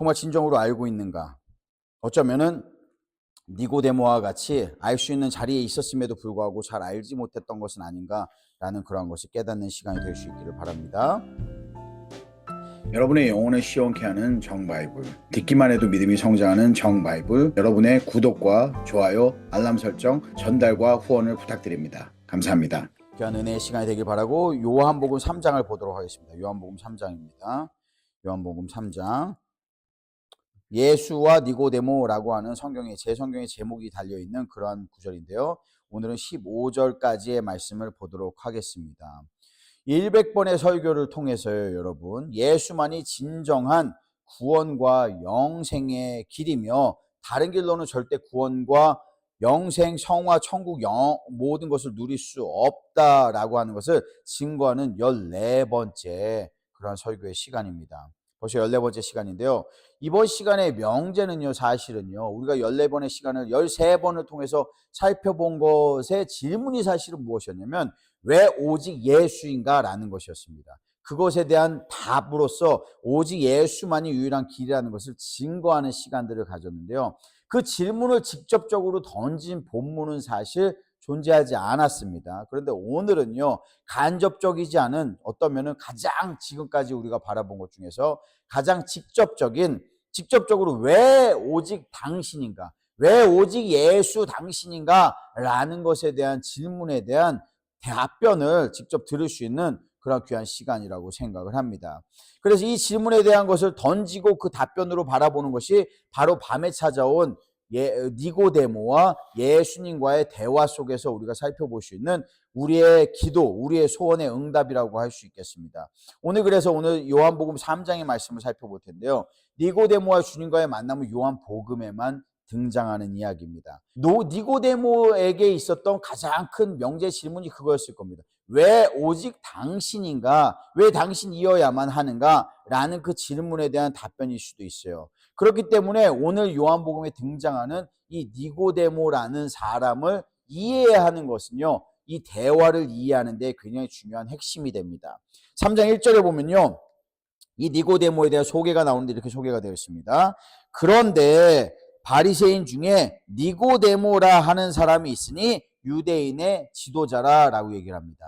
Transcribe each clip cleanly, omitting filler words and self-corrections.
정말 진정으로 알고 있는가? 어쩌면은 니고데모와 같이 알 수 있는 자리에 있었음에도 불구하고 잘 알지 못했던 것은 아닌가라는 그러한 것을 깨닫는 시간이 될 수 있기를 바랍니다. 여러분의 영혼을 시원케 하는 정바이블, 듣기만 해도 믿음이 성장하는 정바이블, 여러분의 구독과 좋아요, 알람 설정, 전달과 후원을 부탁드립니다. 감사합니다. 귀한 은혜의 시간이 되길 바라고 요한복음 3장을 보도록 하겠습니다. 요한복음 3장입니다. 요한복음 3장. 예수와 니고데모라고 하는 제 성경의 제목이 달려있는 그러한 구절인데요. 오늘은 15절까지의 말씀을 보도록 하겠습니다. 100번의 설교를 통해서요, 여러분, 예수만이 진정한 구원과 영생의 길이며 다른 길로는 절대 구원과 영생, 성화, 천국, 모든 것을 누릴 수 없다라고 하는 것을 증거하는 14번째 그런 설교의 시간입니다. 벌써 14번째 시간인데요. 이번 시간의 명제는요, 사실은요, 우리가 14번의 시간을 13번을 통해서 살펴본 것의 질문이 사실은 무엇이었냐면, 왜 오직 예수인가? 라는 것이었습니다. 그것에 대한 답으로서 오직 예수만이 유일한 길이라는 것을 증거하는 시간들을 가졌는데요. 그 질문을 직접적으로 던진 본문은 사실 존재하지 않았습니다. 그런데 오늘은요, 간접적이지 않은 어떠면은 가장 지금까지 우리가 바라본 것 중에서 가장 직접적으로 왜 오직 당신인가? 왜 오직 예수 당신인가? 라는 것에 대한 질문에 대한 답변을 직접 들을 수 있는 그런 귀한 시간이라고 생각을 합니다. 그래서 이 질문에 대한 것을 던지고 그 답변으로 바라보는 것이 바로 밤에 찾아온 니고데모와 예수님과의 대화 속에서 우리가 살펴볼 수 있는 우리의 기도, 우리의 소원의 응답이라고 할 수 있겠습니다. 그래서 오늘 요한복음 3장의 말씀을 살펴볼 텐데요. 니고데모와 주님과의 만남은 요한복음에만 등장하는 이야기입니다. 니고데모에게 있었던 가장 큰 명제 질문이 그거였을 겁니다. 왜 오직 당신인가? 왜 당신이어야만 하는가? 라는 그 질문에 대한 답변일 수도 있어요. 그렇기 때문에 오늘 요한복음에 등장하는 이 니고데모라는 사람을 이해해야 하는 것은요, 이 대화를 이해하는 데 굉장히 중요한 핵심이 됩니다. 3장 1절에 보면요, 이 니고데모에 대한 소개가 나오는데 이렇게 소개가 되어 있습니다. 그런데 바리새인 중에 니고데모라 하는 사람이 있으니 유대인의 지도자라라고 얘기를 합니다.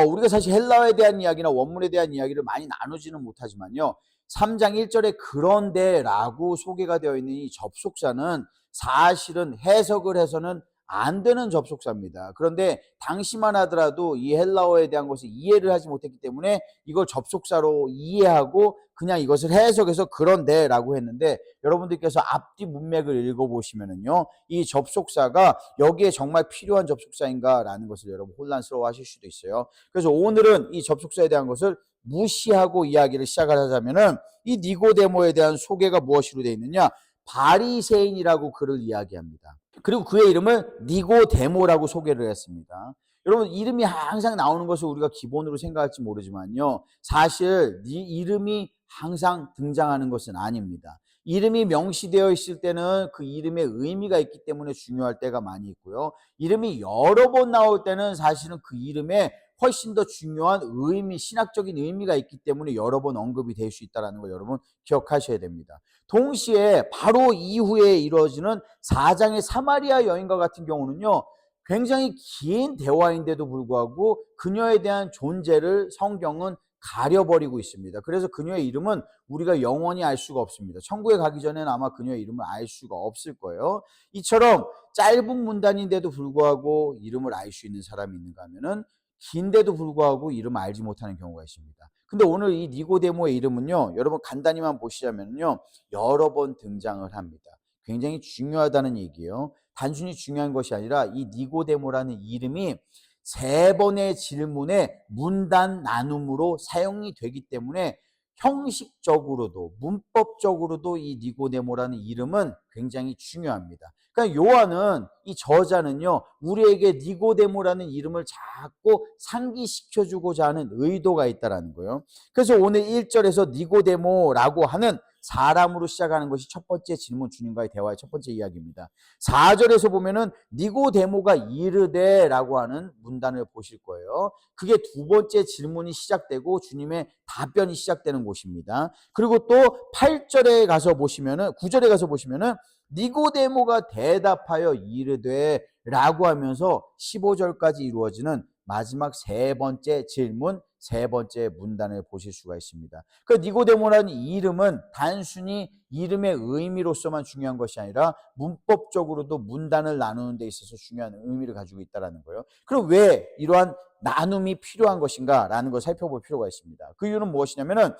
우리가 사실 헬라어에 대한 이야기나 원문에 대한 이야기를 많이 나누지는 못하지만요. 3장 1절에 그런데라고 소개가 되어 있는 이 접속사는 사실은 해석을 해서는 안 되는 접속사입니다. 그런데 당시만 하더라도 이 헬라어에 대한 것을 이해를 하지 못했기 때문에 이걸 접속사로 이해하고 그냥 이것을 해석해서 그런데라고 했는데, 여러분들께서 앞뒤 문맥을 읽어보시면은요, 이 접속사가 여기에 정말 필요한 접속사인가라는 것을 여러분 혼란스러워 하실 수도 있어요. 그래서 오늘은 이 접속사에 대한 것을 무시하고 이야기를 시작을 하자면은, 이 니고데모에 대한 소개가 무엇으로 되어 있느냐? 바리새인이라고 그를 이야기합니다. 그리고 그의 이름을 니고데모라고 소개를 했습니다. 여러분, 이름이 항상 나오는 것을 우리가 기본으로 생각할지 모르지만요, 사실 이름이 항상 등장하는 것은 아닙니다. 이름이 명시되어 있을 때는 그 이름의 의미가 있기 때문에 중요할 때가 많이 있고요. 이름이 여러 번 나올 때는 사실은 그 이름에 훨씬 더 중요한 의미, 신학적인 의미가 있기 때문에 여러 번 언급이 될 수 있다는 걸 여러분 기억하셔야 됩니다. 동시에 바로 이후에 이루어지는 4장의 사마리아 여인과 같은 경우는요, 굉장히 긴 대화인데도 불구하고 그녀에 대한 존재를 성경은 가려버리고 있습니다. 그래서 그녀의 이름은 우리가 영원히 알 수가 없습니다. 천국에 가기 전에는 아마 그녀의 이름을 알 수가 없을 거예요. 이처럼 짧은 문단인데도 불구하고 이름을 알 수 있는 사람이 있는가 하면은 긴데도 불구하고 이름을 알지 못하는 경우가 있습니다. 근데 오늘 이 니고데모의 이름은요, 여러분 간단히만 보시자면요, 여러 번 등장을 합니다. 굉장히 중요하다는 얘기예요. 단순히 중요한 것이 아니라 이 니고데모라는 이름이 3번의 질문에 문단 나눔으로 사용이 되기 때문에 형식적으로도 문법적으로도 이 니고데모라는 이름은 굉장히 중요합니다. 그러니까 요한은, 이 저자는요, 우리에게 니고데모라는 이름을 자꾸 상기시켜주고자 하는 의도가 있다는 거예요. 그래서 오늘 1절에서 니고데모라고 하는 사람으로 시작하는 것이 첫 번째 질문, 주님과의 대화의 첫 번째 이야기입니다. 4절에서 보면은 니고데모가 이르되라고 하는 문단을 보실 거예요. 그게 두 번째 질문이 시작되고 주님의 답변이 시작되는 곳입니다. 그리고 또 8절에 가서 보시면은 9절에 가서 보시면은 니고데모가 대답하여 이르되라고 하면서 15절까지 이루어지는 마지막 세 번째 질문, 세 번째 문단을 보실 수가 있습니다. 그 니고데모라는 이 이름은 단순히 이름의 의미로서만 중요한 것이 아니라 문법적으로도 문단을 나누는 데 있어서 중요한 의미를 가지고 있다는 거예요. 그럼 왜 이러한 나눔이 필요한 것인가라는 걸 살펴볼 필요가 있습니다. 그 이유는 무엇이냐면은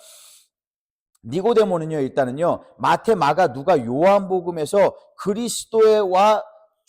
니고데모는요, 일단은요, 마태, 마가, 누가, 요한복음에서 그리스도와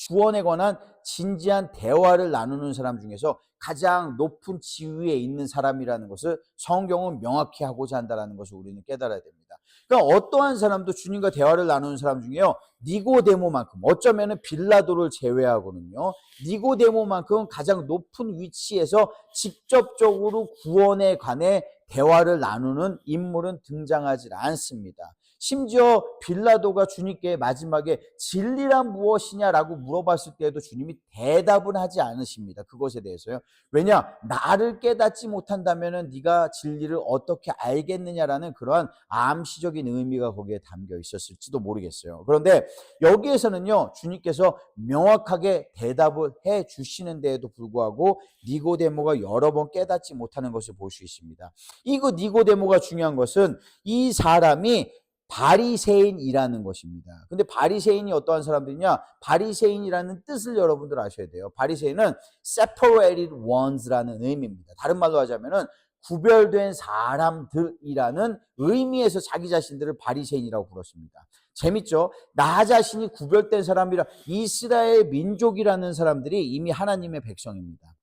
구원에 관한 진지한 대화를 나누는 사람 중에서 가장 높은 지위에 있는 사람이라는 것을 성경은 명확히 하고자 한다는 것을 우리는 깨달아야 됩니다. 그러니까 어떠한 사람도 주님과 대화를 나누는 사람 중에요, 니고데모만큼, 어쩌면은 빌라도를 제외하고는요, 니고데모만큼 가장 높은 위치에서 직접적으로 구원에 관해 대화를 나누는 인물은 등장하지 않습니다. 심지어 빌라도가 주님께 마지막에 진리란 무엇이냐라고 물어봤을 때에도 주님이 대답은 하지 않으십니다. 그것에 대해서요. 왜냐? 나를 깨닫지 못한다면 네가 진리를 어떻게 알겠느냐라는 그러한 암시적인 의미가 거기에 담겨 있었을지도 모르겠어요. 그런데 여기에서는요, 주님께서 명확하게 대답을 해 주시는 데에도 불구하고 니고데모가 여러 번 깨닫지 못하는 것을 볼 수 있습니다. 이거 니고데모가 중요한 것은 이 사람이 바리새인이라는 것입니다. 근데 바리새인이 어떠한 사람들이냐? 바리새인이라는 뜻을 여러분들 아셔야 돼요. 바리새인은 separated ones라는 의미입니다. 다른 말로 하자면은 구별된 사람들이라는 의미에서 자기 자신들을 바리새인이라고 불렀습니다. 재밌죠? 나 자신이 구별된 사람이라, 이스라엘 민족이라는 사람들이 이미 하나님의 백성입니다.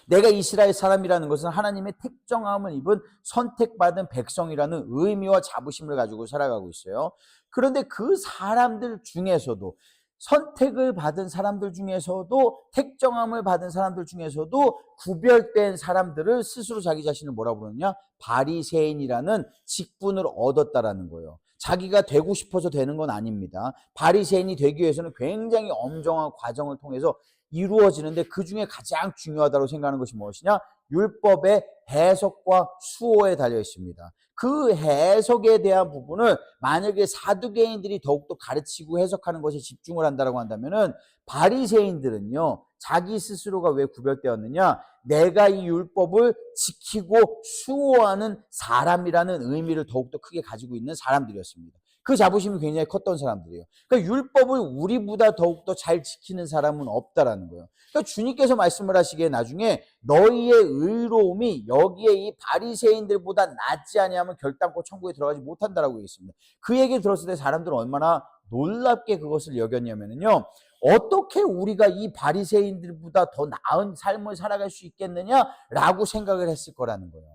내가 이스라엘 사람이라는 것은 하나님의 택정함을 입은 선택받은 백성이라는 의미와 자부심을 가지고 살아가고 있어요. 그런데 그 사람들 중에서도, 선택을 받은 사람들 중에서도, 택정함을 받은 사람들 중에서도 구별된 사람들을 스스로 자기 자신을 뭐라고 부르느냐? 바리새인이라는 직분을 얻었다라는 거예요. 자기가 되고 싶어서 되는 건 아닙니다. 바리새인이 되기 위해서는 굉장히 엄정한 과정을 통해서 이루어지는데, 그 중에 가장 중요하다고 생각하는 것이 무엇이냐? 율법의 해석과 수호에 달려 있습니다. 그 해석에 대한 부분을 만약에 사두개인들이 더욱더 가르치고 해석하는 것에 집중을 한다고 한다면은, 바리새인들은요, 자기 스스로가 왜 구별되었느냐? 내가 이 율법을 지키고 수호하는 사람이라는 의미를 더욱더 크게 가지고 있는 사람들이었습니다. 그 자부심이 굉장히 컸던 사람들이에요. 그러니까 율법을 우리보다 더욱더 잘 지키는 사람은 없다라는 거예요. 그러니까 주님께서 말씀을 하시기에 나중에 너희의 의로움이 여기에 이 바리새인들보다 낫지 아니하면 결단코 천국에 들어가지 못한다라고 얘기했습니다. 그 얘기를 들었을 때 사람들은 얼마나 놀랍게 그것을 여겼냐면요, 어떻게 우리가 이 바리새인들보다 더 나은 삶을 살아갈 수 있겠느냐라고 생각을 했을 거라는 거예요.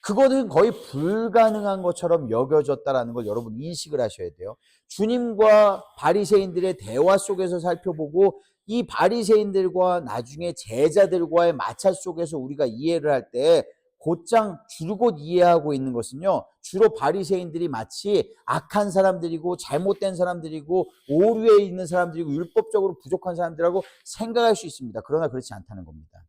그거는 거의 불가능한 것처럼 여겨졌다라는 걸 여러분 인식을 하셔야 돼요. 주님과 바리새인들의 대화 속에서 살펴보고, 이 바리새인들과 나중에 제자들과의 마찰 속에서 우리가 이해를 할 때 곧장 줄곧 이해하고 있는 것은요, 주로 바리새인들이 마치 악한 사람들이고 잘못된 사람들이고 오류에 있는 사람들이고 율법적으로 부족한 사람들이라고 생각할 수 있습니다. 그러나 그렇지 않다는 겁니다.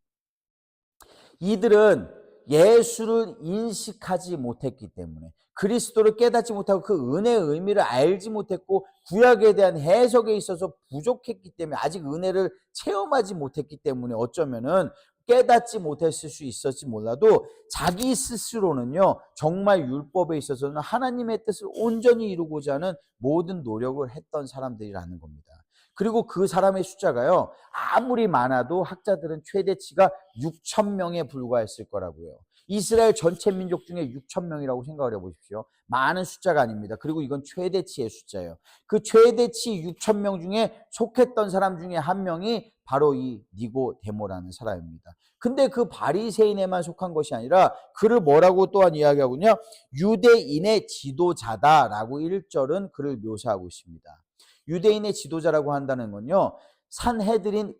이들은 예수를 인식하지 못했기 때문에, 그리스도를 깨닫지 못하고 그 은혜의 의미를 알지 못했고, 구약에 대한 해석에 있어서 부족했기 때문에, 아직 은혜를 체험하지 못했기 때문에 어쩌면은 깨닫지 못했을 수 있었지 몰라도 자기 스스로는요, 정말 율법에 있어서는 하나님의 뜻을 온전히 이루고자 하는 모든 노력을 했던 사람들이라는 겁니다. 그리고 그 사람의 숫자가요, 아무리 많아도 학자들은 최대치가 6천 명에 불과했을 거라고요. 이스라엘 전체 민족 중에 6천 명이라고 생각을 해보십시오. 많은 숫자가 아닙니다. 그리고 이건 최대치의 숫자예요. 그 최대치 6천 명 중에 속했던 사람 중에 한 명이 바로 이 니고데모라는 사람입니다. 근데 그 바리새인에만 속한 것이 아니라 그를 뭐라고 또한 이야기하고요, 유대인의 지도자다라고 1절은 그를 묘사하고 있습니다. 유대인의 지도자라고 한다는 건요, 산헤드린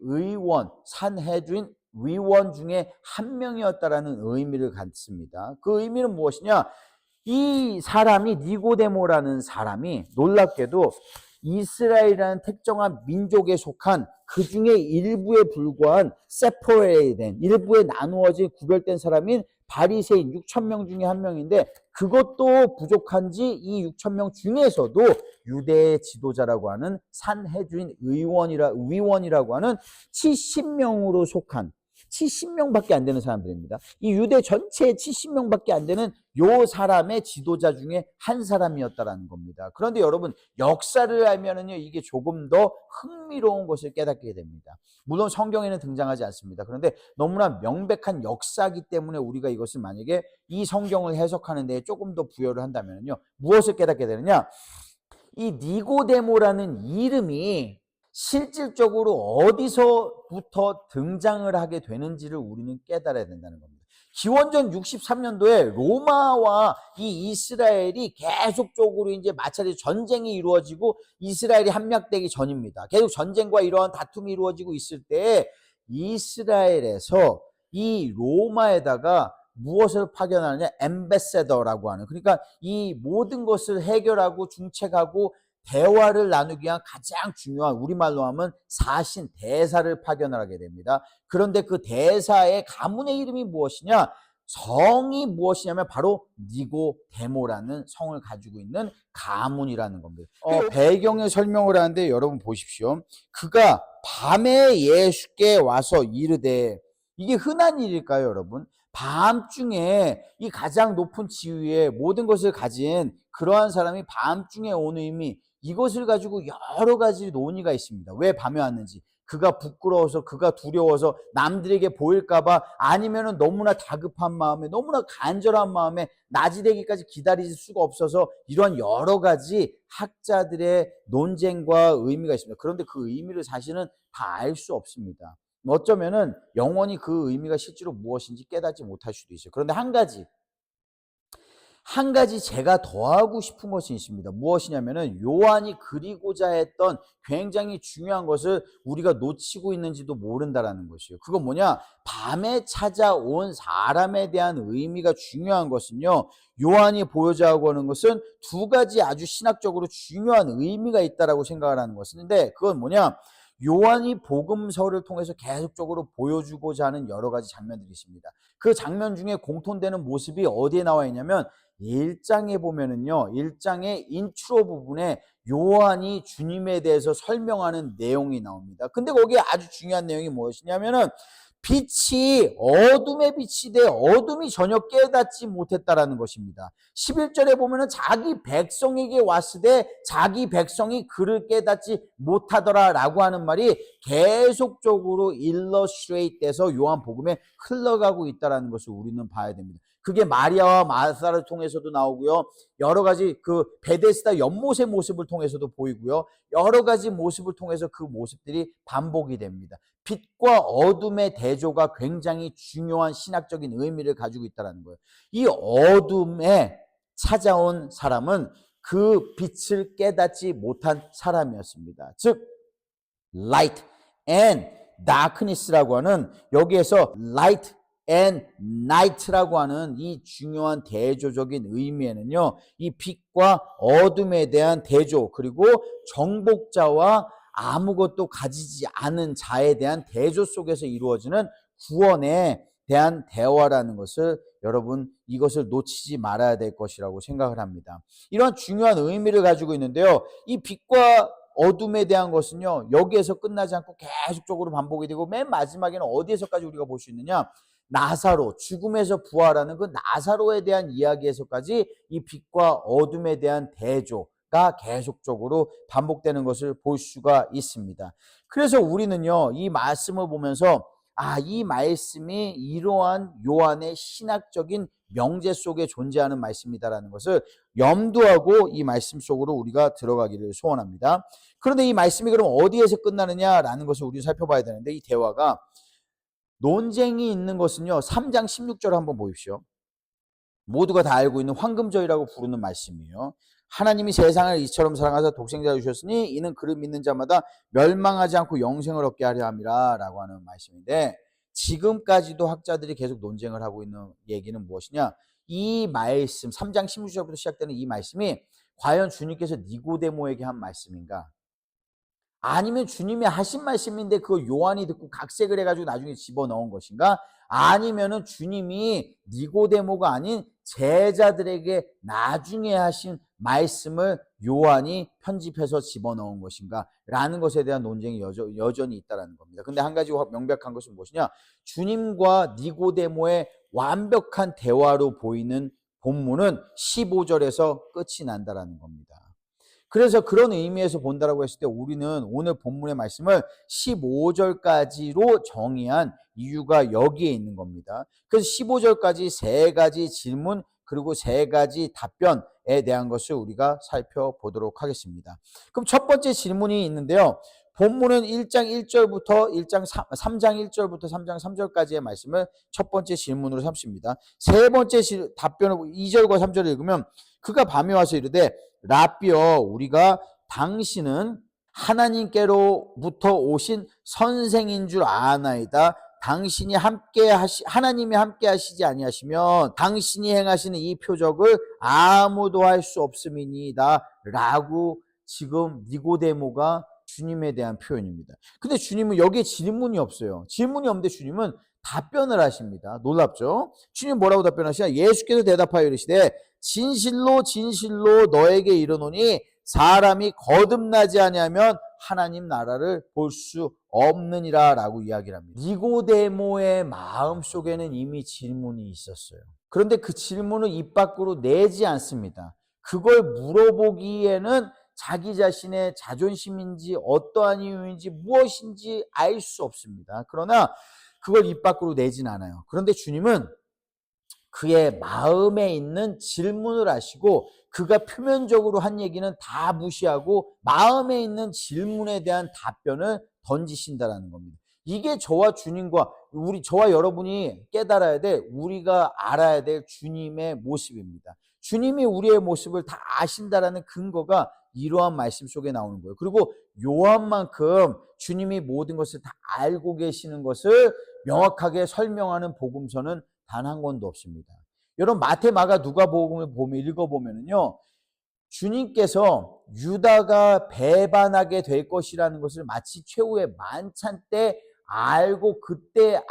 위원 중에 한 명이었다라는 의미를 갖습니다. 그 의미는 무엇이냐? 이 사람이 니고데모라는 사람이 놀랍게도 이스라엘이라는 특정한 민족에 속한 그 중에 일부에 불과한 세퍼레이된 일부에 나누어진 구별된 사람인 바리새인 6천 명 중에 한 명인데 그것도 부족한지 이 6천 명 중에서도 유대의 지도자라고 하는 산헤드린 위원이라고 하는 70명으로 속한 70명밖에 안 되는 사람들입니다. 이 유대 전체에 70명밖에 안 되는 요 사람의 지도자 중에 한 사람이었다라는 겁니다. 그런데 여러분 역사를 알면은요 이게 조금 더 흥미로운 것을 깨닫게 됩니다. 물론 성경에는 등장하지 않습니다. 그런데 너무나 명백한 역사이기 때문에 우리가 이것을 만약에 이 성경을 해석하는 데 조금 더 부여를 한다면요 무엇을 깨닫게 되느냐? 이 니고데모라는 이름이 실질적으로 어디서부터 등장을 하게 되는지를 우리는 깨달아야 된다는 겁니다. 기원전 63년도에 로마와 이 이스라엘이 계속적으로 이제 마찰이 전쟁이 이루어지고 이스라엘이 함락되기 전입니다. 계속 전쟁과 이러한 다툼이 이루어지고 있을 때 이스라엘에서 이 로마에다가 무엇을 파견하느냐? 엠베세더라고 하는, 그러니까 이 모든 것을 해결하고 중책하고 대화를 나누기 위한 가장 중요한, 우리말로 하면 사신 대사를 파견을 하게 됩니다. 그런데 그 대사의 가문의 이름이 무엇이냐? 성이 무엇이냐면 바로 니고데모라는 성을 가지고 있는 가문이라는 겁니다. 배경의 설명을 하는데 여러분 보십시오. 그가 밤에 예수께 와서 이르되, 이게 흔한 일일까요, 여러분? 밤중에 이 가장 높은 지위에 모든 것을 가진 그러한 사람이 밤중에 오는 의미, 이것을 가지고 여러 가지 논의가 있습니다. 왜 밤에 왔는지, 그가 부끄러워서, 그가 두려워서 남들에게 보일까봐, 아니면은 너무나 다급한 마음에, 너무나 간절한 마음에 낮이 되기까지 기다릴 수가 없어서, 이런 여러 가지 학자들의 논쟁과 의미가 있습니다. 그런데 그 의미를 사실은 다 알 수 없습니다. 어쩌면은 영원히 그 의미가 실제로 무엇인지 깨닫지 못할 수도 있어요. 그런데 한 가지 제가 더하고 싶은 것이 있습니다. 무엇이냐면은 요한이 그리고자 했던 굉장히 중요한 것을 우리가 놓치고 있는지도 모른다라는 것이에요. 그건 뭐냐? 밤에 찾아온 사람에 대한 의미가 중요한 것은요, 요한이 보여자고 하는 것은 두 가지 아주 신학적으로 중요한 의미가 있다라고 생각을 하는 것인데, 그건 뭐냐? 요한이 복음서를 통해서 계속적으로 보여주고자 하는 여러 가지 장면들이 있습니다. 그 장면 중에 공통되는 모습이 어디에 나와 있냐면 1장에 보면은요, 1장의 인트로 부분에 요한이 주님에 대해서 설명하는 내용이 나옵니다. 근데 거기에 아주 중요한 내용이 무엇이냐면은 빛이 어둠의 빛이 돼 어둠이 전혀 깨닫지 못했다라는 것입니다. 11절에 보면은 자기 백성에게 왔을 때 자기 백성이 그를 깨닫지 못하더라라고 하는 말이 계속적으로 일러스트레이트 돼서 요한복음에 흘러가고 있다라는 것을 우리는 봐야 됩니다. 그게 마리아와 마르다를 통해서도 나오고요. 여러 가지 그 베데스다 연못의 모습을 통해서도 보이고요. 여러 가지 모습을 통해서 그 모습들이 반복이 됩니다. 빛과 어둠의 대조가 굉장히 중요한 신학적인 의미를 가지고 있다는 거예요. 이 어둠에 찾아온 사람은 그 빛을 깨닫지 못한 사람이었습니다. 즉 light and darkness라고 하는, 여기에서 light and night라고 하는 이 중요한 대조적인 의미에는요, 이 빛과 어둠에 대한 대조, 그리고 정복자와 아무것도 가지지 않은 자에 대한 대조 속에서 이루어지는 구원에 대한 대화라는 것을, 여러분 이것을 놓치지 말아야 될 것이라고 생각을 합니다. 이런 중요한 의미를 가지고 있는데요, 이 빛과 어둠에 대한 것은요, 여기에서 끝나지 않고 계속적으로 반복이 되고, 맨 마지막에는 어디에서까지 우리가 볼 수 있느냐? 나사로, 죽음에서 부활하는 그 나사로에 대한 이야기에서까지 이 빛과 어둠에 대한 대조가 계속적으로 반복되는 것을 볼 수가 있습니다. 그래서 우리는요, 이 말씀을 보면서 이 말씀이 이러한 요한의 신학적인 명제 속에 존재하는 말씀이다라는 것을 염두하고 이 말씀 속으로 우리가 들어가기를 소원합니다. 그런데 이 말씀이 그럼 어디에서 끝나느냐라는 것을 우리 살펴봐야 되는데, 이 대화가 논쟁이 있는 것은요, 3장 16절 한번 보십시오. 모두가 다 알고 있는 황금절이라고 부르는 말씀이에요. 하나님이 세상을 이처럼 사랑하사 독생자를 주셨으니 이는 그를 믿는 자마다 멸망하지 않고 영생을 얻게 하려 함이라 라고 하는 말씀인데, 지금까지도 학자들이 계속 논쟁을 하고 있는 얘기는 무엇이냐? 이 말씀 3장 16절부터 시작되는 이 말씀이 과연 주님께서 니고데모에게 한 말씀인가? 아니면 주님이 하신 말씀인데 그거 요한이 듣고 각색을 해가지고 나중에 집어넣은 것인가? 아니면은 주님이 니고데모가 아닌 제자들에게 나중에 하신 말씀을 요한이 편집해서 집어넣은 것인가? 라는 것에 대한 논쟁이 여전히 있다는 겁니다. 근데 한 가지 명백한 것은 무엇이냐? 주님과 니고데모의 완벽한 대화로 보이는 본문은 15절에서 끝이 난다라는 겁니다. 그래서 그런 의미에서 본다라고 했을 때 우리는 오늘 본문의 말씀을 15절까지로 정의한 이유가 여기에 있는 겁니다. 그래서 15절까지 세 가지 질문 그리고 세 가지 답변에 대한 것을 우리가 살펴보도록 하겠습니다. 그럼 첫 번째 질문이 있는데요. 본문은 1장 1절부터 3장 1절부터 3장 3절까지의 말씀을 첫 번째 질문으로 삼습니다. 세 번째 답변을 2절과 3절을 읽으면 그가 밤에 와서 이르되 라삐여 우리가 당신은 하나님께로부터 오신 선생인 줄 아나이다. 당신이 하나님이 함께 하시지 아니하시면 당신이 행하시는 이 표적을 아무도 할 수 없음이니이다. 라고 지금 니고데모가 주님에 대한 표현입니다. 근데 주님은 여기에 질문이 없어요. 질문이 없는데 주님은 답변을 하십니다. 놀랍죠? 주님 뭐라고 답변하시냐? 예수께서 대답하여 이르시되 진실로 진실로 너에게 이르노니 사람이 거듭나지 아니하면 하나님 나라를 볼 수 없느니라 라고 이야기를 합니다. 니고데모의 마음속에는 이미 질문이 있었어요. 그런데 그 질문을 입 밖으로 내지 않습니다. 그걸 물어보기에는 자기 자신의 자존심인지 어떠한 이유인지 무엇인지 알 수 없습니다. 그러나 그걸 입 밖으로 내진 않아요. 그런데 주님은 그의 마음에 있는 질문을 아시고 그가 표면적으로 한 얘기는 다 무시하고 마음에 있는 질문에 대한 답변을 던지신다라는 겁니다. 이게 저와 주님과 저와 여러분이 깨달아야 될, 우리가 알아야 될 주님의 모습입니다. 주님이 우리의 모습을 다 아신다라는 근거가 이러한 말씀 속에 나오는 거예요. 그리고 요한만큼 주님이 모든 것을 다 알고 계시는 것을 명확하게 설명하는 복음서는 단 한 권도 없습니다. 여러분 마태, 마가, 누가복음을 읽어보면요, 주님께서 유다가 배반하게 될 것이라는 것을 마치 최후의 만찬 때 알고 그때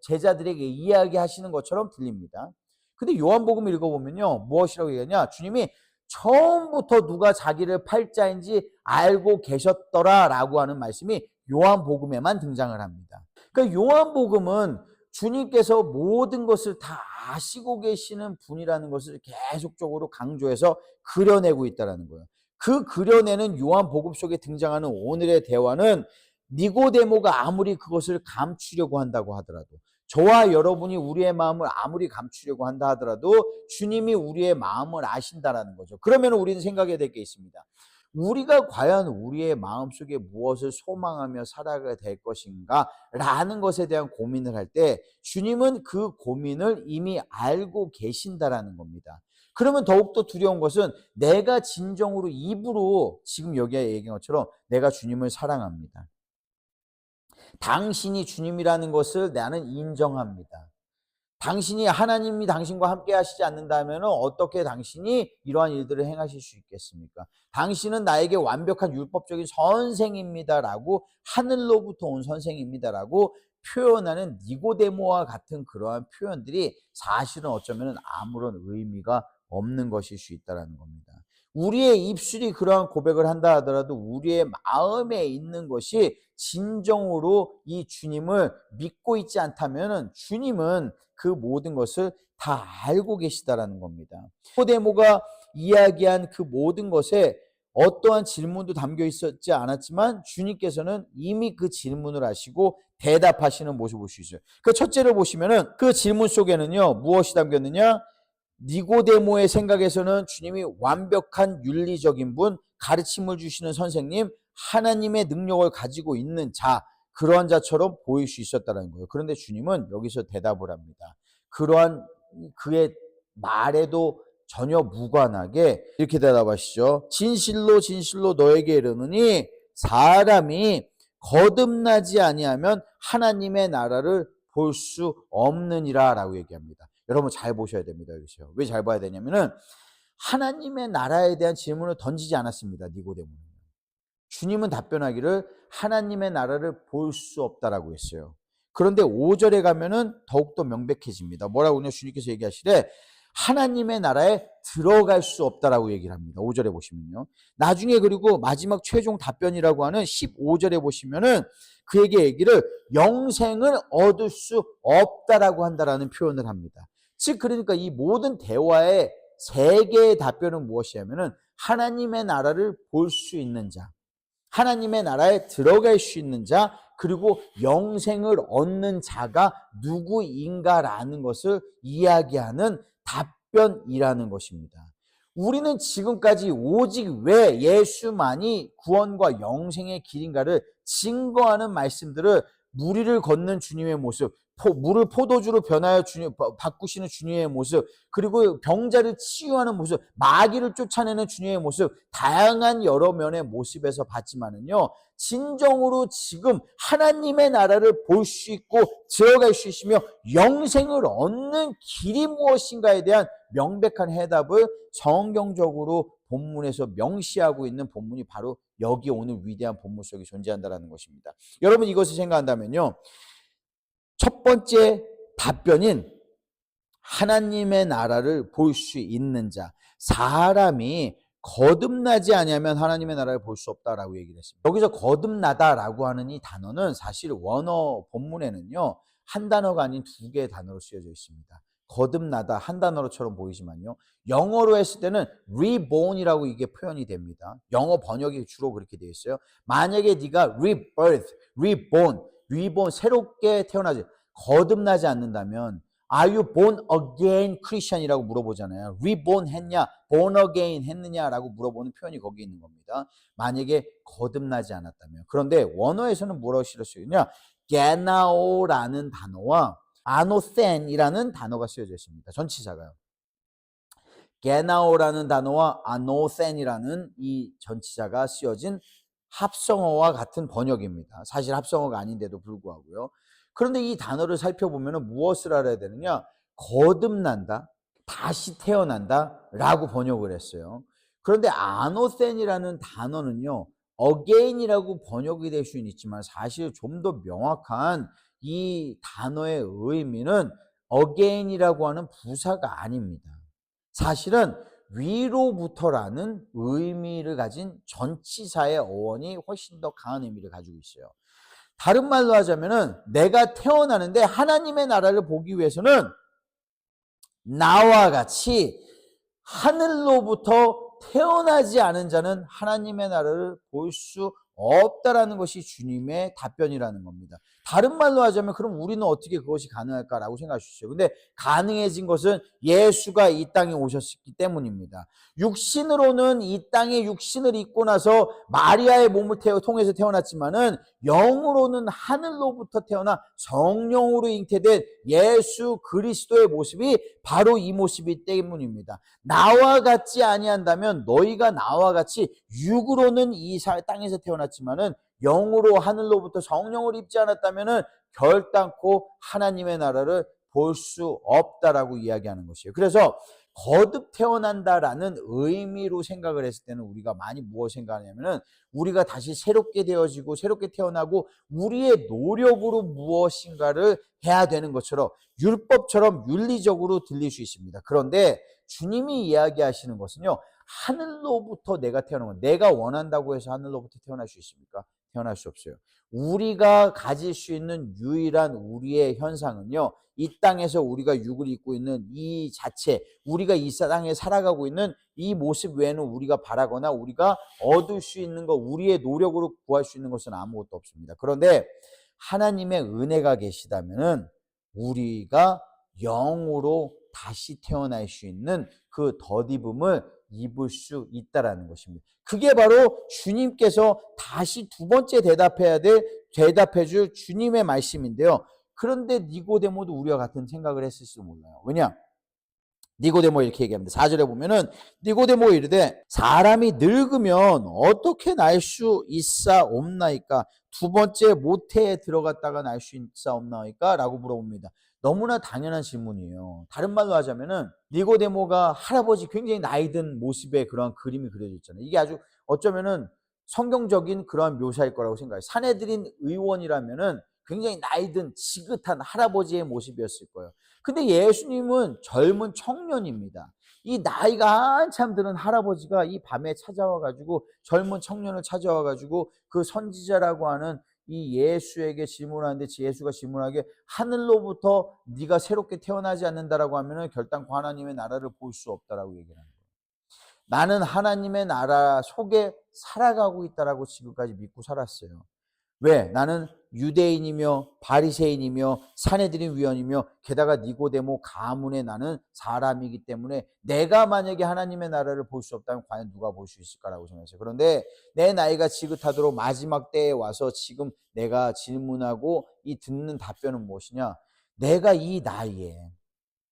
제자들에게 이야기하시는 것처럼 들립니다. 근데 요한복음을 읽어보면요, 무엇이라고 얘기하냐? 주님이 처음부터 누가 자기를 팔자인지 알고 계셨더라라고 하는 말씀이 요한복음에만 등장을 합니다. 그러니까 요한복음은 주님께서 모든 것을 다 아시고 계시는 분이라는 것을 계속적으로 강조해서 그려내고 있다는 거예요. 그 그려내는 요한복음 속에 등장하는 오늘의 대화는 니고데모가 아무리 그것을 감추려고 한다고 하더라도, 저와 여러분이 우리의 마음을 아무리 감추려고 한다 하더라도 주님이 우리의 마음을 아신다라는 거죠. 그러면 우리는 생각해야 될 게 있습니다. 우리가 과연 우리의 마음속에 무엇을 소망하며 살아가야 될 것인가 라는 것에 대한 고민을 할 때 주님은 그 고민을 이미 알고 계신다라는 겁니다. 그러면 더욱더 두려운 것은 내가 진정으로 입으로 지금 여기에 얘기한 것처럼 내가 주님을 사랑합니다. 당신이 주님이라는 것을 나는 인정합니다. 당신이 하나님이 당신과 함께 하시지 않는다면 어떻게 당신이 이러한 일들을 행하실 수 있겠습니까? 당신은 나에게 완벽한 율법적인 선생입니다라고, 하늘로부터 온 선생입니다라고 표현하는 니고데모와 같은 그러한 표현들이 사실은 어쩌면 아무런 의미가 없는 것일 수 있다는 겁니다. 우리의 입술이 그러한 고백을 한다 하더라도 우리의 마음에 있는 것이 진정으로 이 주님을 믿고 있지 않다면 주님은 그 모든 것을 다 알고 계시다라는 겁니다. 니고데모가 이야기한 그 모든 것에 어떠한 질문도 담겨 있었지 않았지만 주님께서는 이미 그 질문을 하시고 대답하시는 모습을 볼 수 있어요. 그 첫째를 보시면은 그 질문 속에는요, 무엇이 담겼느냐? 니고데모의 생각에서는 주님이 완벽한 윤리적인 분, 가르침을 주시는 선생님, 하나님의 능력을 가지고 있는 자, 그러한 자처럼 보일 수 있었다는 거예요. 그런데 주님은 여기서 대답을 합니다. 그러한 그의 말에도 전혀 무관하게 이렇게 대답하시죠. 진실로 진실로 너에게 이르노니 사람이 거듭나지 아니하면 하나님의 나라를 볼 수 없느니라 라고 얘기합니다. 여러분 잘 보셔야 됩니다. 여기서요. 왜 잘 봐야 되냐면은 하나님의 나라에 대한 질문을 던지지 않았습니다. 니고데모는. 주님은 답변하기를 하나님의 나라를 볼 수 없다라고 했어요. 그런데 5절에 가면은 더욱더 명백해집니다. 뭐라고 그냥 주님께서 얘기하시되 하나님의 나라에 들어갈 수 없다라고 얘기를 합니다. 5절에 보시면요. 나중에 그리고 마지막 최종 답변이라고 하는 15절에 보시면은 그에게 얘기를 영생을 얻을 수 없다라고 한다라는 표현을 합니다. 즉 그러니까 이 모든 대화의 세 개의 답변은 무엇이냐면은 하나님의 나라를 볼 수 있는 자, 하나님의 나라에 들어갈 수 있는 자, 그리고 영생을 얻는 자가 누구인가라는 것을 이야기하는 답변이라는 것입니다. 우리는 지금까지 오직 왜 예수만이 구원과 영생의 길인가를 증거하는 말씀들을 무리를 걷는 주님의 모습, 물을 포도주로 변하여 바꾸시는 주님의 모습, 그리고 병자를 치유하는 모습, 마귀를 쫓아내는 주님의 모습, 다양한 여러 면의 모습에서 봤지만은요, 진정으로 지금 하나님의 나라를 볼 수 있고 들어갈 수 있으며 영생을 얻는 길이 무엇인가에 대한 명백한 해답을 성경적으로 본문에서 명시하고 있는 본문이 바로 여기 오늘 위대한 본문 속에 존재한다는 것입니다. 여러분 이것을 생각한다면요, 첫 번째 답변인 하나님의 나라를 볼 수 있는 자, 사람이 거듭나지 아니하면 하나님의 나라를 볼 수 없다라고 얘기를 했습니다. 여기서 거듭나다라고 하는 이 단어는 사실 원어 본문에는요, 한 단어가 아닌 두 개의 단어로 쓰여져 있습니다. 거듭나다 한 단어로처럼 보이지만요, 영어로 했을 때는 reborn이라고 이게 표현이 됩니다. 영어 번역이 주로 그렇게 되어 있어요. 만약에 네가 rebirth, reborn, 새롭게 태어나지, 거듭나지 않는다면 Are you born again Christian이라고 물어보잖아요. reborn 했냐, born again 했느냐라고 물어보는 표현이 거기 있는 겁니다. 만약에 거듭나지 않았다면. 그런데 원어에서는 뭐라고 실었으냐, 게나오라는 단어와 아노센이라는 단어가 쓰여져 있습니다. 전치사가요. 게나오라는 단어와 아노센이라는 이 전치사가 쓰여진 합성어와 같은 번역입니다. 사실 합성어가 아닌데도 불구하고요. 그런데 이 단어를 살펴보면 무엇을 알아야 되느냐? 거듭난다, 다시 태어난다 라고 번역을 했어요. 그런데 아노센이라는 단어는요, again이라고 번역이 될 수는 있지만 사실 좀 더 명확한 이 단어의 의미는 again이라고 하는 부사가 아닙니다. 사실은 위로부터라는 의미를 가진 전치사의 어원이 훨씬 더 강한 의미를 가지고 있어요. 다른 말로 하자면은 내가 태어나는데 하나님의 나라를 보기 위해서는 나와 같이 하늘로부터 태어나지 않은 자는 하나님의 나라를 볼 수 없다라는 것이 주님의 답변이라는 겁니다. 다른 말로 하자면 그럼 우리는 어떻게 그것이 가능할까라고 생각할 수 있어요. 근데 가능해진 것은 예수가 이 땅에 오셨기 때문입니다. 육신으로는 이 땅에 육신을 입고 나서 마리아의 몸을 통해서 태어났지만은 영으로는 하늘로부터 태어나 성령으로 잉태된 예수 그리스도의 모습이 바로 이 모습이기 때문입니다. 나와 같지 아니한다면 너희가 나와 같이 육으로는 이 땅에서 태어났지만은 영으로 하늘로부터 성령을 입지 않았다면은 결단코 하나님의 나라를 볼 수 없다라고 이야기하는 것이에요. 그래서 거듭 태어난다라는 의미로 생각을 했을 때는 우리가 많이 무엇 생각하냐면은 우리가 다시 새롭게 되어지고 새롭게 태어나고 우리의 노력으로 무엇인가를 해야 되는 것처럼 율법처럼 윤리적으로 들릴 수 있습니다. 그런데 주님이 이야기하시는 것은요, 하늘로부터 내가 태어난 것, 내가 원한다고 해서 하늘로부터 태어날 수 있습니까? 태어날 수 없어요. 우리가 가질 수 있는 유일한 우리의 현상은요, 이 땅에서 우리가 육을 입고 있는 이 자체, 우리가 이 땅에 살아가고 있는 이 모습 외에는 우리가 바라거나 우리가 얻을 수 있는 것, 우리의 노력으로 구할 수 있는 것은 아무것도 없습니다. 그런데 하나님의 은혜가 계시다면은 우리가 영으로 다시 태어날 수 있는 그 덧입음을 입을 수 있다라는 것입니다. 그게 바로 주님께서 다시 두 번째 대답해 줄 주님의 말씀인데요. 그런데 니고데모도 우리와 같은 생각을 했을지도 몰라요. 왜냐? 니고데모 이렇게 얘기합니다. 4절에 보면은 니고데모 이르되 사람이 늙으면 어떻게 날 수 있사옵나이까? 두 번째 모태에 들어갔다가 날 수 있사옵나이까? 라고 물어봅니다. 너무나 당연한 질문이에요. 다른 말로 하자면은 니고데모가 할아버지 굉장히 나이 든 모습의 그런 그림이 그려져 있잖아요. 이게 아주 어쩌면은 성경적인 그러한 묘사일 거라고 생각해요. 산헤드린 의원이라면은 굉장히 나이 든 지긋한 할아버지의 모습이었을 거예요. 근데 예수님은 젊은 청년입니다. 이 나이가 한참 드는 할아버지가 이 밤에 찾아와 가지고 젊은 청년을 찾아와 가지고 그 선지자라고 하는 이 예수에게 질문하는데 예수가 질문하게 하늘로부터 네가 새롭게 태어나지 않는다라고 하면은 결단코 하나님의 나라를 볼 수 없다라고 얘기를 하는 거예요. 나는 하나님의 나라 속에 살아가고 있다라고 지금까지 믿고 살았어요. 왜? 나는 유대인이며 바리새인이며 산헤드린 위원이며 게다가 니고데모 가문의 나는 사람이기 때문에 내가 만약에 하나님의 나라를 볼 수 없다면 과연 누가 볼 수 있을까라고 생각했어요. 그런데 내 나이가 지긋하도록 마지막 때에 와서 지금 내가 질문하고 이 듣는 답변은 무엇이냐? 내가 이 나이에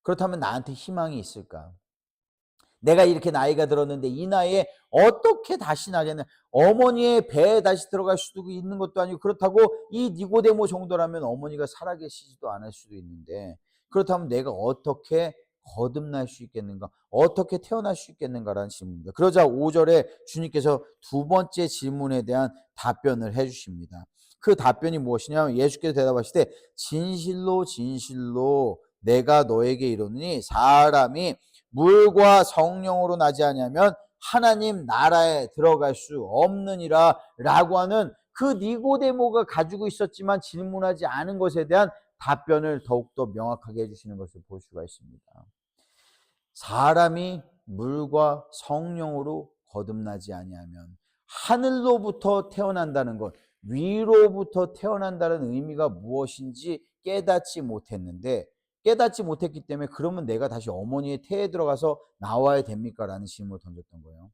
그렇다면 나한테 희망이 있을까? 내가 이렇게 나이가 들었는데 이 나이에 어떻게 다시 나겠냐. 어머니의 배에 다시 들어갈 수도 있는 것도 아니고 그렇다고 이 니고데모 정도라면 어머니가 살아계시지도 않을 수도 있는데 그렇다면 내가 어떻게 거듭날 수 있겠는가? 어떻게 태어날 수 있겠는가라는 질문입니다. 그러자 5절에 주님께서 두 번째 질문에 대한 답변을 해 주십니다. 그 답변이 무엇이냐면 예수께서 대답하실 때 진실로 진실로 내가 너에게 이르노니 사람이 물과 성령으로 나지 아니하면 하나님 나라에 들어갈 수 없느니라 라고 하는 그 니고데모가 가지고 있었지만 질문하지 않은 것에 대한 답변을 더욱더 명확하게 해주시는 것을 볼 수가 있습니다. 사람이 물과 성령으로 거듭나지 아니하면 하늘로부터 태어난다는 것, 위로부터 태어난다는 의미가 무엇인지 깨닫지 못했는데 깨닫지 못했기 때문에 그러면 내가 다시 어머니의 태에 들어가서 나와야 됩니까? 라는 질문을 던졌던 거예요.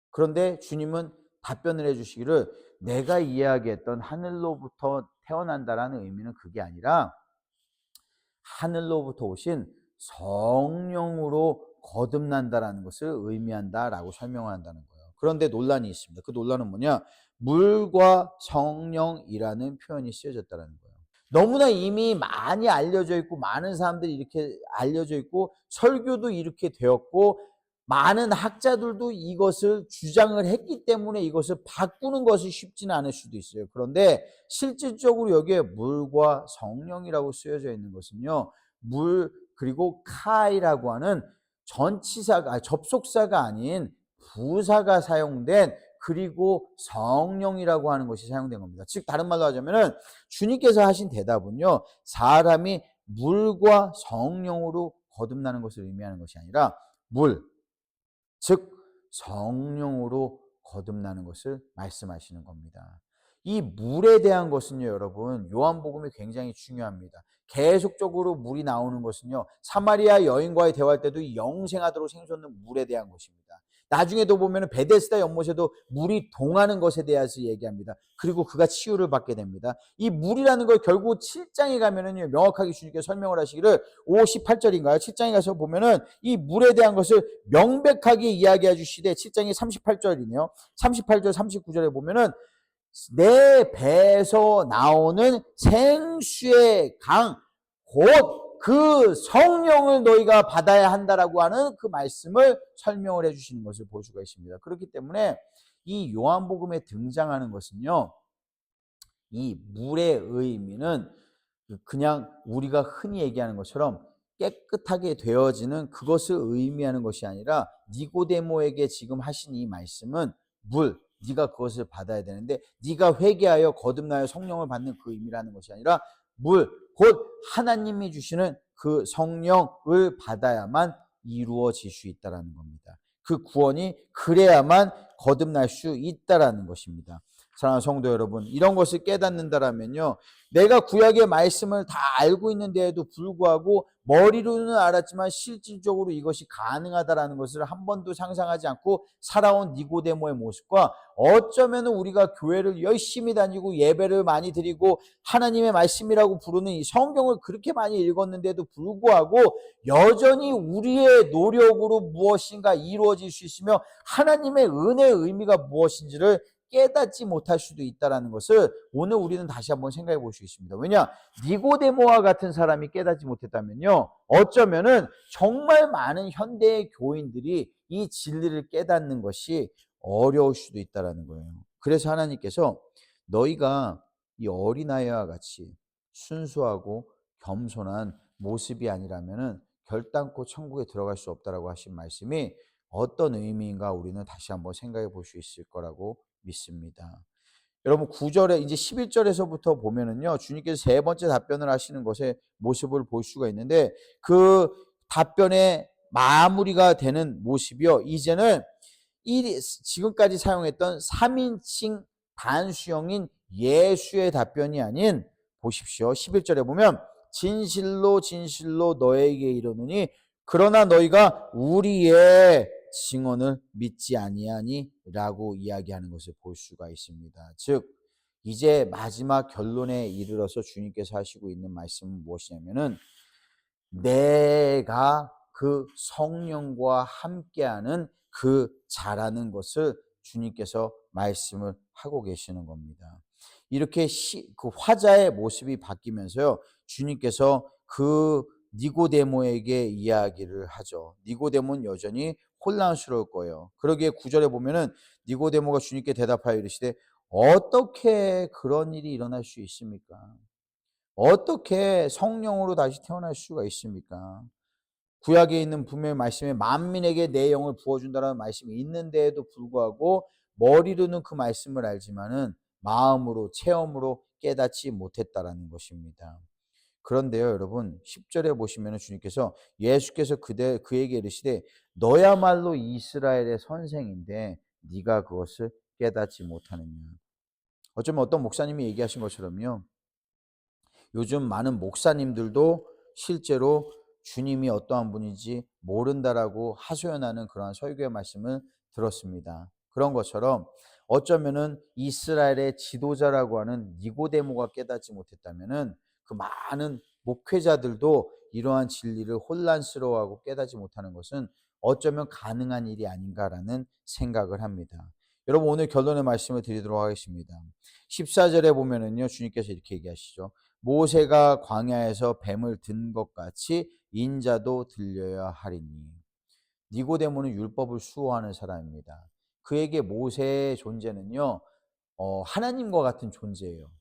그런데 주님은 답변을 해주시기를 내가 이야기했던 하늘로부터 태어난다라는 의미는 그게 아니라 하늘로부터 오신 성령으로 거듭난다라는 것을 의미한다라고 설명한다는 거예요. 그런데 논란이 있습니다. 그 논란은 뭐냐? 물과 성령이라는 표현이 쓰여졌다는 거예요. 너무나 이미 많이 알려져 있고 많은 사람들이 이렇게 알려져 있고 설교도 이렇게 되었고 많은 학자들도 이것을 주장을 했기 때문에 이것을 바꾸는 것이 쉽지는 않을 수도 있어요. 그런데 실질적으로 여기에 물과 성령이라고 쓰여져 있는 것은요. 물 그리고 카이라고 하는 전치사가 접속사가 아닌 부사가 사용된 그리고 성령이라고 하는 것이 사용된 겁니다. 즉 다른 말로 하자면은 주님께서 하신 대답은요. 사람이 물과 성령으로 거듭나는 것을 의미하는 것이 아니라 물, 즉 성령으로 거듭나는 것을 말씀하시는 겁니다. 이 물에 대한 것은요, 여러분, 요한복음이 굉장히 중요합니다. 계속적으로 물이 나오는 것은요, 사마리아 여인과의 대화할 때도 영생하도록 생수없는 물에 대한 것입니다. 나중에도 보면 베데스다 연못에도 물이 동하는 것에 대해서 얘기합니다. 그리고 그가 치유를 받게 됩니다. 이 물이라는 걸 결국 7장에 가면은요, 명확하게 주님께서 설명을 하시기를 58절인가요? 7장에 가서 보면은 이 물에 대한 것을 명백하게 이야기해 주시되 7장이 38절이네요. 38절, 39절에 보면은 내 배에서 나오는 생수의 강, 곧 그 성령을 너희가 받아야 한다라고 하는 그 말씀을 설명을 해주시는 것을 볼 수가 있습니다. 그렇기 때문에 이 요한복음에 등장하는 것은요, 이 물의 의미는 그냥 우리가 흔히 얘기하는 것처럼 깨끗하게 되어지는 그것을 의미하는 것이 아니라 니고데모에게 지금 하신 이 말씀은 물, 네가 그것을 받아야 되는데 네가 회개하여 거듭나여 성령을 받는 그 의미라는 것이 아니라 물, 곧 하나님이 주시는 그 성령을 받아야만 이루어질 수 있다는 겁니다. 그 구원이 그래야만 거듭날 수 있다는 것입니다. 사랑하는 성도 여러분, 이런 것을 깨닫는다라면요, 내가 구약의 말씀을 다 알고 있는데에도 불구하고 머리로는 알았지만 실질적으로 이것이 가능하다라는 것을 한 번도 상상하지 않고 살아온 니고데모의 모습과 어쩌면 우리가 교회를 열심히 다니고 예배를 많이 드리고 하나님의 말씀이라고 부르는 이 성경을 그렇게 많이 읽었는데도 불구하고 여전히 우리의 노력으로 무엇인가 이루어질 수 있으며 하나님의 은혜의 의미가 무엇인지를 깨닫지 못할 수도 있다는 것을 오늘 우리는 다시 한번 생각해 볼 수 있습니다. 왜냐? 니고데모와 같은 사람이 깨닫지 못했다면요, 어쩌면은 정말 많은 현대의 교인들이 이 진리를 깨닫는 것이 어려울 수도 있다는 거예요. 그래서 하나님께서 너희가 이 어린아이와 같이 순수하고 겸손한 모습이 아니라면은 결단코 천국에 들어갈 수 없다라고 하신 말씀이 어떤 의미인가 우리는 다시 한번 생각해 볼 수 있을 거라고 믿습니다. 여러분 9절에 이제 11절에서부터 보면은요, 주님께서 세 번째 답변을 하시는 것의 모습을 볼 수가 있는데, 그 답변의 마무리가 되는 모습이요, 이제는 지금까지 사용했던 3인칭 단수형인 예수의 답변이 아닌, 보십시오, 11절에 보면 진실로 진실로 너에게 이르노니 그러나 너희가 우리의 증언을 믿지 아니하니 라고 이야기하는 것을 볼 수가 있습니다. 즉 이제 마지막 결론에 이르러서 주님께서 하시고 있는 말씀은 무엇이냐면은, 내가 그 성령과 함께하는 그 자라는 것을 주님께서 말씀을 하고 계시는 겁니다. 이렇게 그 화자의 모습이 바뀌면서요, 주님께서 그 니고데모에게 이야기를 하죠. 니고데모는 여전히 혼란스러울 거예요. 그러기에 9절에 보면은 니고데모가 주님께 대답하여 이르시되 어떻게 그런 일이 일어날 수 있습니까? 어떻게 성령으로 다시 태어날 수가 있습니까? 구약에 있는 분명히 말씀에 만민에게 내 영을 부어준다는 말씀이 있는데에도 불구하고 머리로는 그 말씀을 알지만은 마음으로 체험으로 깨닫지 못했다라는 것입니다. 그런데요, 여러분 10절에 보시면 주님께서 예수께서 그에게 이르시되 너야말로 이스라엘의 선생인데 네가 그것을 깨닫지 못하느냐. 어쩌면 어떤 목사님이 얘기하신 것처럼요, 요즘 많은 목사님들도 실제로 주님이 어떠한 분인지 모른다라고 하소연하는 그러한 설교의 말씀을 들었습니다. 그런 것처럼 어쩌면은 이스라엘의 지도자라고 하는 니고데모가 깨닫지 못했다면은 그 많은 목회자들도 이러한 진리를 혼란스러워하고 깨닫지 못하는 것은 어쩌면 가능한 일이 아닌가라는 생각을 합니다. 여러분 오늘 결론의 말씀을 드리도록 하겠습니다. 14절에 보면은요, 주님께서 이렇게 얘기하시죠. 모세가 광야에서 뱀을 든 것 같이 인자도 들려야 하리니. 니고데모는 율법을 수호하는 사람입니다. 그에게 모세의 존재는요, 하나님과 같은 존재예요.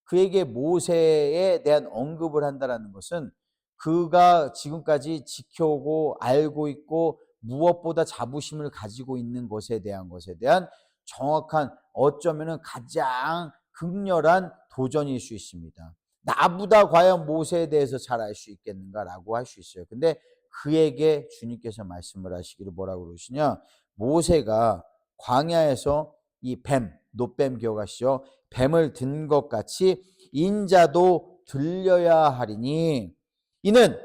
그에게 모세에 대한 언급을 한다는 것은 그가 지금까지 지켜오고 알고 있고 무엇보다 자부심을 가지고 있는 것에 대한 정확한, 어쩌면 가장 극렬한 도전일 수 있습니다. 나보다 과연 모세에 대해서 잘 알 수 있겠는가라고 할 수 있어요. 근데 그에게 주님께서 말씀을 하시기를 뭐라고 그러시냐, 모세가 광야에서 이 뱀, 노뱀 기억하시죠? 뱀을 든 것 같이 인자도 들려야 하리니, 이는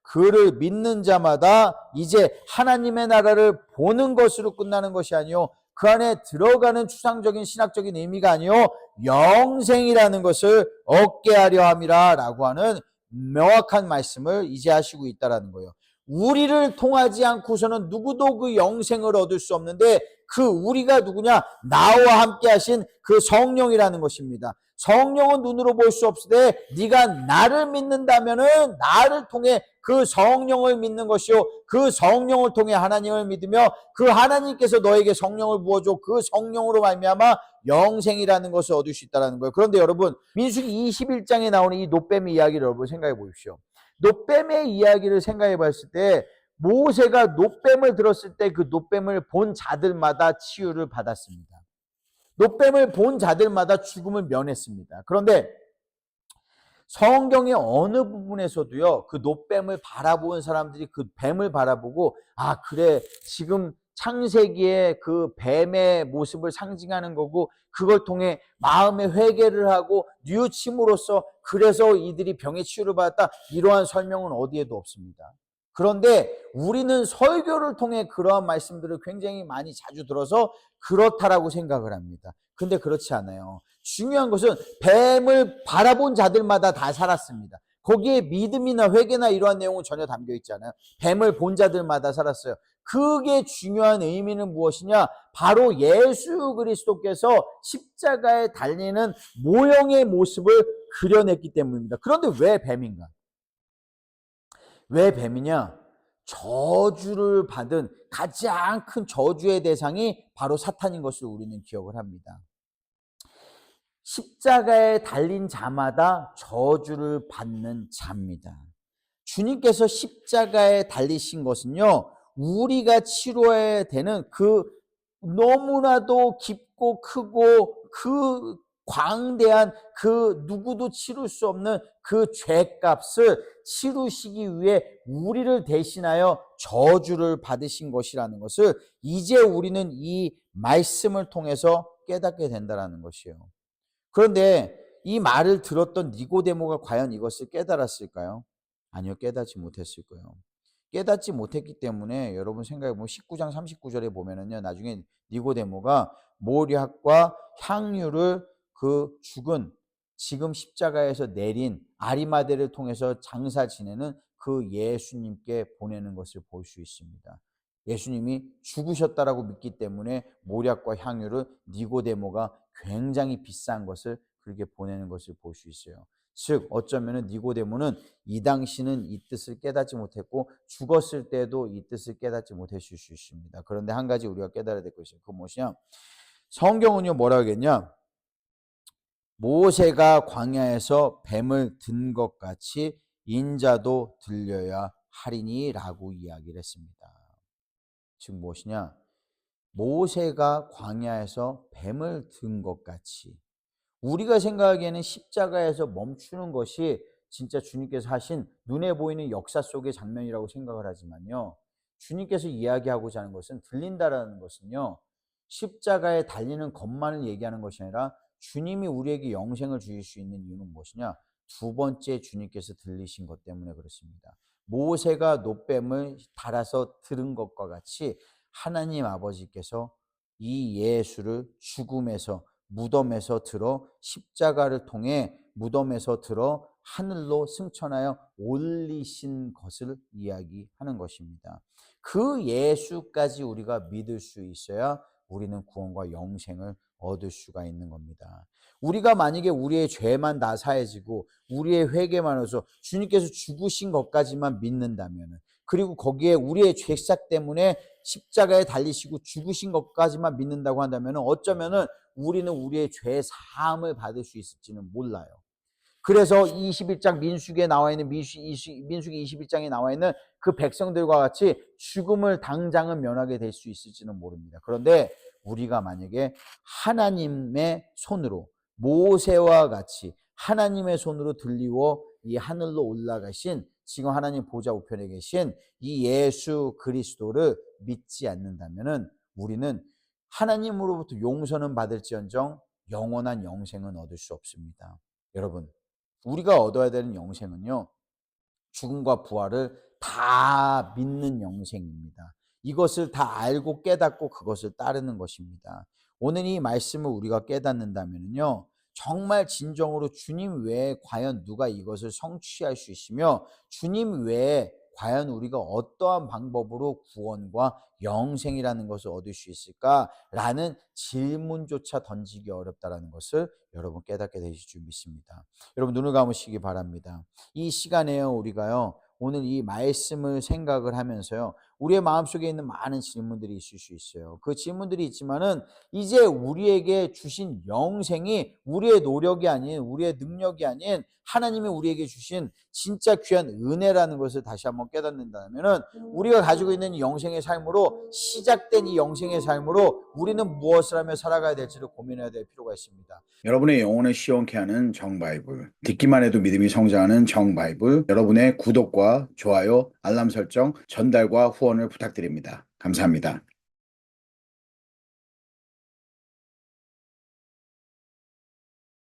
그를 믿는 자마다 이제 하나님의 나라를 보는 것으로 끝나는 것이 아니요, 그 안에 들어가는 추상적인 신학적인 의미가 아니요, 영생이라는 것을 얻게 하려 함이라 라고 하는 명확한 말씀을 이제 하시고 있다는 거예요. 우리를 통하지 않고서는 누구도 그 영생을 얻을 수 없는데, 그 우리가 누구냐? 나와 함께 하신 그 성령이라는 것입니다. 성령은 눈으로 볼 수 없으되 네가 나를 믿는다면은 나를 통해 그 성령을 믿는 것이요, 그 성령을 통해 하나님을 믿으며 그 하나님께서 너에게 성령을 부어줘 그 성령으로 말미암아 영생이라는 것을 얻을 수 있다는 거예요. 그런데 여러분 민수기 21장에 나오는 이 노뱀의 이야기를 여러분 생각해 보십시오. 노뱀의 이야기를 생각해 봤을 때 모세가 노뱀을 들었을 때 그 노뱀을 본 자들마다 치유를 받았습니다. 노뱀을 본 자들마다 죽음을 면했습니다. 그런데 성경의 어느 부분에서도요, 그 노뱀을 바라보는 사람들이 그 뱀을 바라보고, 아 그래 지금 창세기의 그 뱀의 모습을 상징하는 거고 그걸 통해 마음의 회개를 하고 뉘우침으로써 그래서 이들이 병의 치유를 받았다, 이러한 설명은 어디에도 없습니다. 그런데 우리는 설교를 통해 그러한 말씀들을 굉장히 많이 자주 들어서 그렇다라고 생각을 합니다. 근데 그렇지 않아요. 중요한 것은 뱀을 바라본 자들마다 다 살았습니다. 거기에 믿음이나 회개나 이러한 내용은 전혀 담겨 있지 않아요. 뱀을 본 자들마다 살았어요. 그게 중요한 의미는 무엇이냐? 바로 예수 그리스도께서 십자가에 달리는 모형의 모습을 그려냈기 때문입니다. 그런데 왜 뱀인가? 왜 뱀이냐? 저주를 받은 가장 큰 저주의 대상이 바로 사탄인 것을 우리는 기억을 합니다. 십자가에 달린 자마다 저주를 받는 자입니다. 주님께서 십자가에 달리신 것은요, 우리가 치료해야 되는 그 너무나도 깊고 크고 그 광대한 그 누구도 치룰 수 없는 그 죄값을 치루시기 위해 우리를 대신하여 저주를 받으신 것이라는 것을 이제 우리는 이 말씀을 통해서 깨닫게 된다는 것이에요. 그런데 이 말을 들었던 니고데모가 과연 이것을 깨달았을까요? 아니요, 깨닫지 못했을 거예요. 깨닫지 못했기 때문에 여러분 생각해 보면 19장 39절에 보면은요, 나중에 니고데모가 모략과 향유를 그 죽은 지금 십자가에서 내린 아리마대를 통해서 장사 지내는 그 예수님께 보내는 것을 볼 수 있습니다. 예수님이 죽으셨다라고 믿기 때문에 모략과 향유를 니고데모가 굉장히 비싼 것을 그렇게 보내는 것을 볼 수 있어요. 즉 어쩌면 니고데모는 이 당시는 이 뜻을 깨닫지 못했고 죽었을 때도 이 뜻을 깨닫지 못했을 수 있습니다. 그런데 한 가지 우리가 깨달아야 될 것이 그 무엇이냐? 성경은요 뭐라 하겠냐? 모세가 광야에서 뱀을 든 것 같이 인자도 들려야 하리니라고 이야기를 했습니다. 즉 무엇이냐? 모세가 광야에서 뱀을 든 것 같이 우리가 생각하기에는 십자가에서 멈추는 것이 진짜 주님께서 하신 눈에 보이는 역사 속의 장면이라고 생각을 하지만요. 주님께서 이야기하고자 하는 것은 들린다라는 것은요. 십자가에 달리는 것만을 얘기하는 것이 아니라 주님이 우리에게 영생을 주실 수 있는 이유는 무엇이냐? 두 번째 주님께서 들리신 것 때문에 그렇습니다. 모세가 놋뱀을 달아서 들은 것과 같이 하나님 아버지께서 이 예수를 죽음에서 무덤에서 들어 십자가를 통해 무덤에서 들어 하늘로 승천하여 올리신 것을 이야기하는 것입니다. 그 예수까지 우리가 믿을 수 있어야 우리는 구원과 영생을 얻을 수가 있는 겁니다. 우리가 만약에 우리의 죄만 다 사해지고 우리의 회개만 해서 주님께서 죽으신 것까지만 믿는다면, 그리고 거기에 우리의 죄싹 때문에 십자가에 달리시고 죽으신 것까지만 믿는다고 한다면 어쩌면은 우리는 우리의 죄 사함을 받을 수 있을지는 몰라요. 그래서 21장 민수기에 나와 있는 민수기 21장에 나와 있는 그 백성들과 같이 죽음을 당장은 면하게 될 수 있을지는 모릅니다. 그런데 우리가 만약에 하나님의 손으로 모세와 같이 하나님의 손으로 들리워 이 하늘로 올라가신 지금 하나님 보좌 우편에 계신 이 예수 그리스도를 믿지 않는다면은 우리는 하나님으로부터 용서는 받을지언정 영원한 영생은 얻을 수 없습니다. 여러분, 우리가 얻어야 되는 영생은요, 죽음과 부활을 다 믿는 영생입니다. 이것을 다 알고 깨닫고 그것을 따르는 것입니다. 오늘 이 말씀을 우리가 깨닫는다면요, 정말 진정으로 주님 외에 과연 누가 이것을 성취할 수 있으며 주님 외에 과연 우리가 어떠한 방법으로 구원과 영생이라는 것을 얻을 수 있을까라는 질문조차 던지기 어렵다라는 것을 여러분 깨닫게 되실 줄 믿습니다. 여러분 눈을 감으시기 바랍니다. 이 시간에요 우리가요 오늘 이 말씀을 생각을 하면서요 우리의 마음속에 있는 많은 질문들이 있을 수 있어요. 그 질문들이 있지만은 이제 우리에게 주신 영생이 우리의 노력이 아닌 우리의 능력이 아닌 하나님이 우리에게 주신 진짜 귀한 은혜라는 것을 다시 한번 깨닫는다면은 우리가 가지고 있는 이 영생의 삶으로 시작된 이 영생의 삶으로 우리는 무엇을 하며 살아가야 될지를 고민해야 될 필요가 있습니다. 여러분의 영혼을 시원케 하는 정바이블, 듣기만 해도 믿음이 성장하는 정바이블, 여러분의 구독과 좋아요, 알람 설정, 전달과 후원을 부탁드립니다. 감사합니다.